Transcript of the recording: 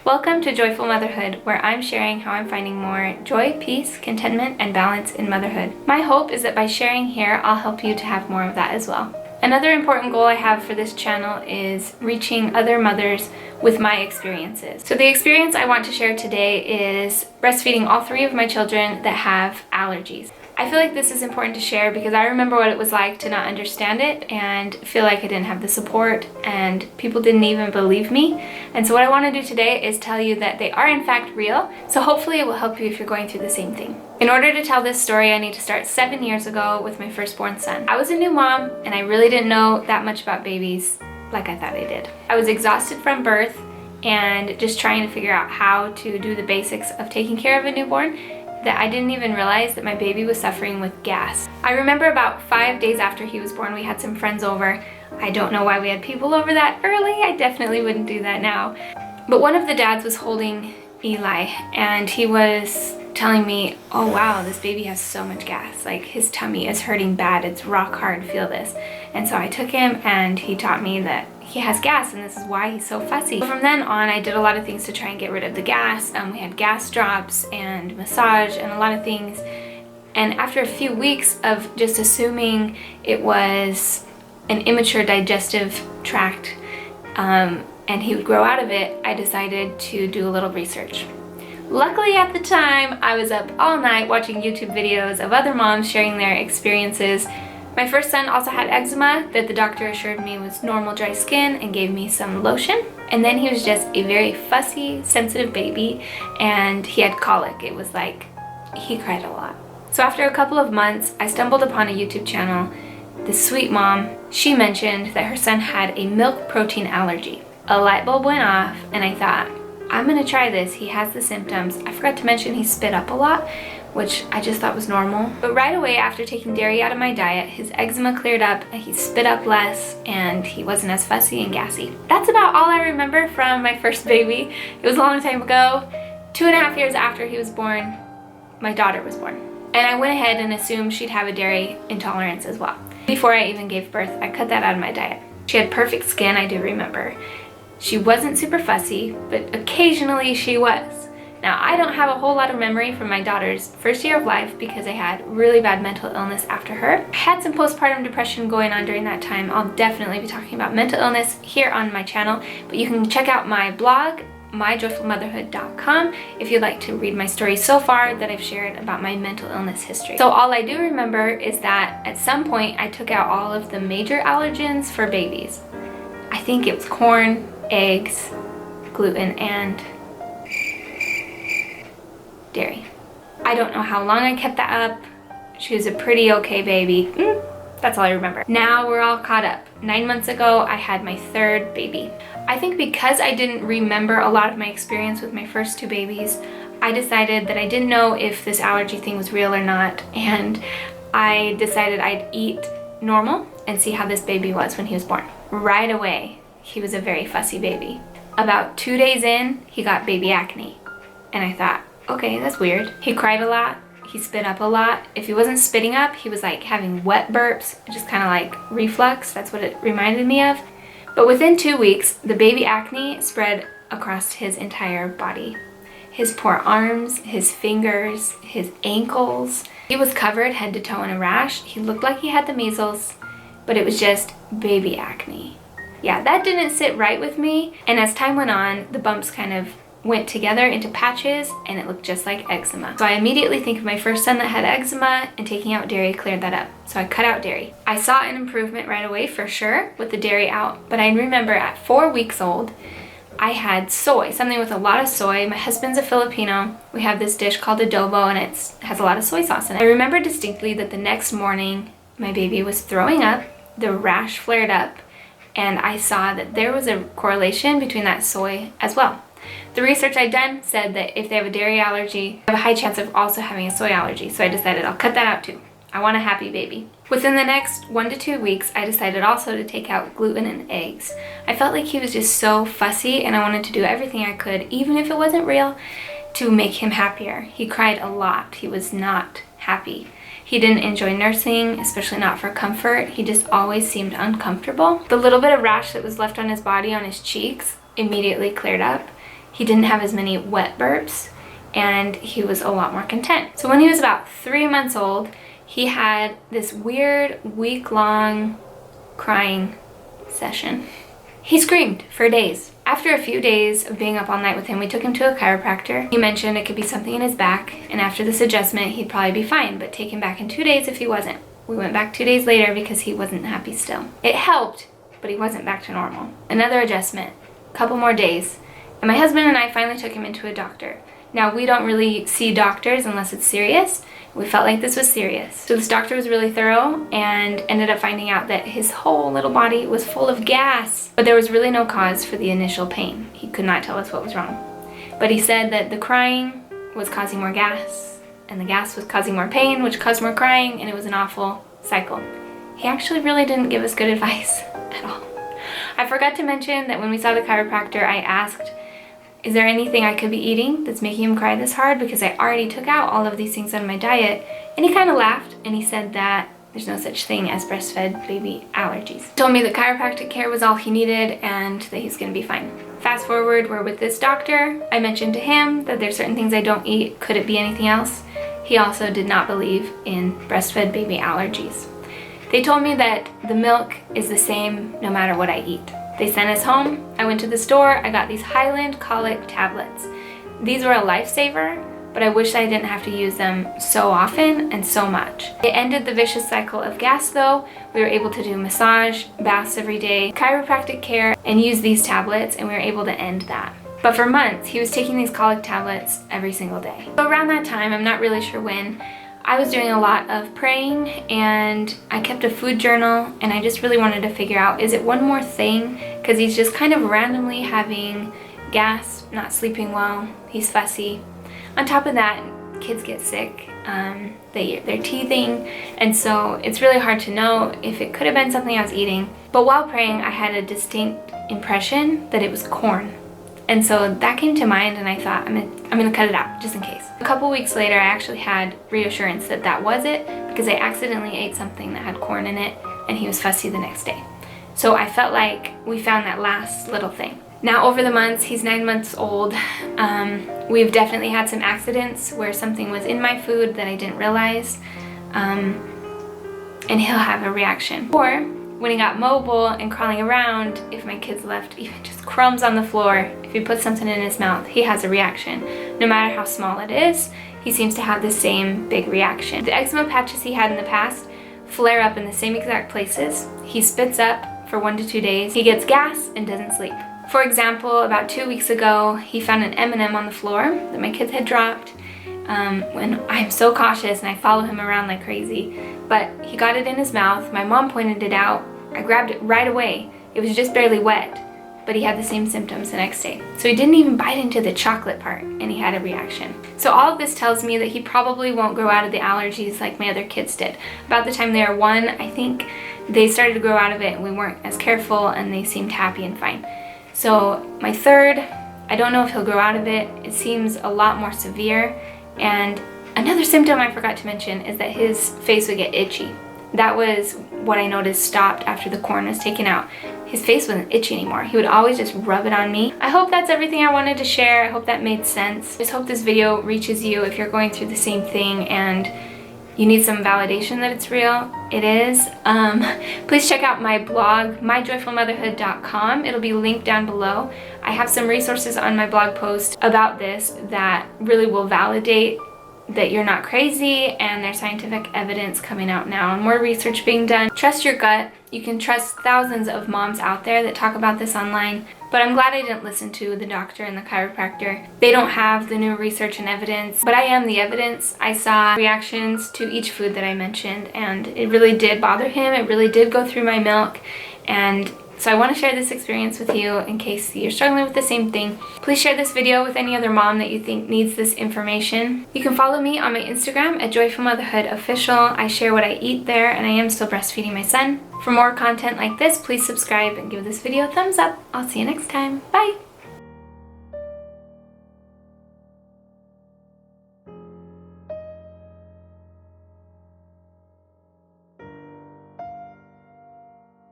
Welcome to Joyful Motherhood, where I'm sharing how I'm finding more joy, peace, contentment, and balance in motherhood. My hope is that by sharing here, I'll help you to have more of that as well. Another important goal I have for this channel is reaching other mothers with my experiences. So the experience I want to share today is breastfeeding all three of my children that have allergies. I feel like this is important to share because I remember what it was like to not understand it and feel like I didn't have the support and people didn't even believe me. And so what I want to do today is tell you that they are in fact real. So hopefully it will help you if you're going through the same thing. In order to tell this story, I need to start 7 years ago with my firstborn son. I was a new mom and I really didn't know that much about babies like I thought I did. I was exhausted from birth and just trying to figure out how to do the basics of taking care of a newborn, that I didn't even realize that my baby was suffering with gas. I remember about 5 days after he was born, we had some friends over. I don't know why we had people over that early. I definitely wouldn't do that now. But one of the dads was holding Eli and he was telling me, oh wow, this baby has so much gas. Like his tummy is hurting bad. It's rock hard, feel this. And so I took him and he taught me that he has gas and this is why he's so fussy. So from then on, I did a lot of things to try and get rid of the gas. We had gas drops and massage and a lot of things. And after a few weeks of just assuming it was an immature digestive tract and he would grow out of it, I decided to do a little research. Luckily at the time, I was up all night watching YouTube videos of other moms sharing their experiences. My first son also had eczema that the doctor assured me was normal dry skin and gave me some lotion. And then he was just a very fussy, sensitive baby and he had colic. It was like, he cried a lot. So after a couple of months, I stumbled upon a YouTube channel. This sweet mom, she mentioned that her son had a milk protein allergy. A light bulb went off and I thought, I'm gonna try this. He has the symptoms. I forgot to mention he spit up a lot, which I just thought was normal. But right away after taking dairy out of my diet, his eczema cleared up and he spit up less and he wasn't as fussy and gassy. That's about all I remember from my first baby. It was a long time ago. 2.5 years after he was born, my daughter was born. And I went ahead and assumed she'd have a dairy intolerance as well. Before I even gave birth, I cut that out of my diet. She had perfect skin, I do remember. She wasn't super fussy, but occasionally she was. Now, I don't have a whole lot of memory from my daughter's first year of life because I had really bad mental illness after her. I had some postpartum depression going on during that time. I'll definitely be talking about mental illness here on my channel, but you can check out my blog, myjoyfulmotherhood.com, if you'd like to read my story so far that I've shared about my mental illness history. So all I do remember is that at some point I took out all of the major allergens for babies. I think it was corn, eggs, gluten, and dairy. I don't know how long I kept that up. She was a pretty okay baby. That's all I remember. Now we're all caught up. 9 months ago, I had my third baby. I think because I didn't remember a lot of my experience with my first two babies, I decided that I didn't know if this allergy thing was real or not, and I decided I'd eat normal and see how this baby was when he was born. Right away, he was a very fussy baby. About 2 days in, he got baby acne. And I thought, okay, that's weird. He cried a lot. He spit up a lot. If he wasn't spitting up, he was like having wet burps, just kind of like reflux. That's what it reminded me of. But within 2 weeks, the baby acne spread across his entire body. His poor arms, his fingers, his ankles. He was covered head to toe in a rash. He looked like he had the measles, but it was just baby acne. Yeah, that didn't sit right with me, and as time went on, the bumps kind of went together into patches and it looked just like eczema. So I immediately think of my first son that had eczema, and taking out dairy cleared that up. So I cut out dairy. I saw an improvement right away for sure with the dairy out, but I remember at 4 weeks old, I had soy, something with a lot of soy. My husband's a Filipino. We have this dish called adobo and it has a lot of soy sauce in it. I remember distinctly that the next morning, my baby was throwing up, the rash flared up, and I saw that there was a correlation between that soy as well. The research I'd done said that if they have a dairy allergy, they have a high chance of also having a soy allergy, so I decided I'll cut that out too. I want a happy baby. Within the next 1 to 2 weeks, I decided also to take out gluten and eggs. I felt like he was just so fussy and I wanted to do everything I could, even if it wasn't real, to make him happier. He cried a lot. He was not happy. He didn't enjoy nursing, especially not for comfort. He just always seemed uncomfortable. The little bit of rash that was left on his body, on his cheeks, immediately cleared up. he didn't have as many wet burps, and he was a lot more content. So when he was about 3 months old, he had this weird week-long crying session. He screamed for days. After a few days of being up all night with him, we took him to a chiropractor. He mentioned it could be something in his back, and after this adjustment, he'd probably be fine, but take him back in 2 days if he wasn't. We went back 2 days later because he wasn't happy still. It helped, but he wasn't back to normal. Another adjustment, a couple more days, and my husband and I finally took him into a doctor. Now, we don't really see doctors unless it's serious. We felt like this was serious. So this doctor was really thorough and ended up finding out that his whole little body was full of gas, but there was really no cause for the initial pain. He could not tell us what was wrong. But he said that the crying was causing more gas, and the gas was causing more pain, which caused more crying, and it was an awful cycle. He actually really didn't give us good advice at all. I forgot to mention that when we saw the chiropractor, I asked, is there anything I could be eating that's making him cry this hard? Because I already took out all of these things out of my diet. And he kind of laughed, and he said that there's no such thing as breastfed baby allergies. He told me that chiropractic care was all he needed and that he's gonna be fine. Fast forward, we're with this doctor. I mentioned to him that there's certain things I don't eat. Could it be anything else? He also did not believe in breastfed baby allergies. They told me that the milk is the same no matter what I eat. They sent us home. I went to the store. I got these Highland colic tablets. These were a lifesaver, but I wish I didn't have to use them so often and so much. It ended the vicious cycle of gas though. We were able to do massage, baths every day, chiropractic care, and use these tablets, and we were able to end that. But for months, he was taking these colic tablets every single day. So around that time, I'm not really sure when, I was doing a lot of praying, and I kept a food journal, and I just really wanted to figure out, is it one more thing? Because he's just kind of randomly having gas, not sleeping well, he's fussy. On top of that, kids get sick, they're teething, and so it's really hard to know if it could have been something I was eating. But while praying, I had a distinct impression that it was corn. And so that came to mind, and I thought, I'm gonna cut it out, just in case. A couple weeks later, I actually had reassurance that that was it, because I accidentally ate something that had corn in it, and he was fussy the next day. So I felt like we found that last little thing. Now, over the months, he's 9 months old, we've definitely had some accidents where something was in my food that I didn't realize, and he'll have a reaction. Or, when he got mobile and crawling around, if my kids left even just crumbs on the floor, if he puts something in his mouth, he has a reaction. No matter how small it is, he seems to have the same big reaction. The eczema patches he had in the past flare up in the same exact places. He spits up for 1 to 2 days. He gets gas and doesn't sleep. For example, about 2 weeks ago, he found an M&M on the floor that my kids had dropped. When I'm so cautious and I follow him around like crazy, but he got it in his mouth. My mom pointed it out. I grabbed it right away. It was just barely wet, but he had the same symptoms the next day. So he didn't even bite into the chocolate part, and he had a reaction. So all of this tells me that he probably won't grow out of the allergies like my other kids did. About the time they were 1, I think they started to grow out of it, and we weren't as careful, and they seemed happy and fine. So my third, I don't know if he'll grow out of it. It seems a lot more severe. And another symptom I forgot to mention is that his face would get itchy. That was what I noticed stopped after the corn was taken out. His face wasn't itchy anymore. He would always just rub it on me. I hope that's everything I wanted to share. I hope that made sense. Just hope this video reaches you if you're going through the same thing and you need some validation that it's real. It is. Please check out my blog, myjoyfulmotherhood.com. It'll be linked down below. I have some resources on my blog post about this that really will validate that you're not crazy, and there's scientific evidence coming out now and more research being done. Trust your gut. You can trust thousands of moms out there that talk about this online, but I'm glad I didn't listen to the doctor and the chiropractor. They don't have the new research and evidence, but I am the evidence. I saw reactions to each food that I mentioned, and it really did bother him. It really did go through my milk, and so I want to share this experience with you in case you're struggling with the same thing. Please share this video with any other mom that you think needs this information. You can follow me on my Instagram at joyfulmotherhoodofficial. I share what I eat there, and I am still breastfeeding my son. For more content like this, please subscribe and give this video a thumbs up. I'll see you next time. Bye!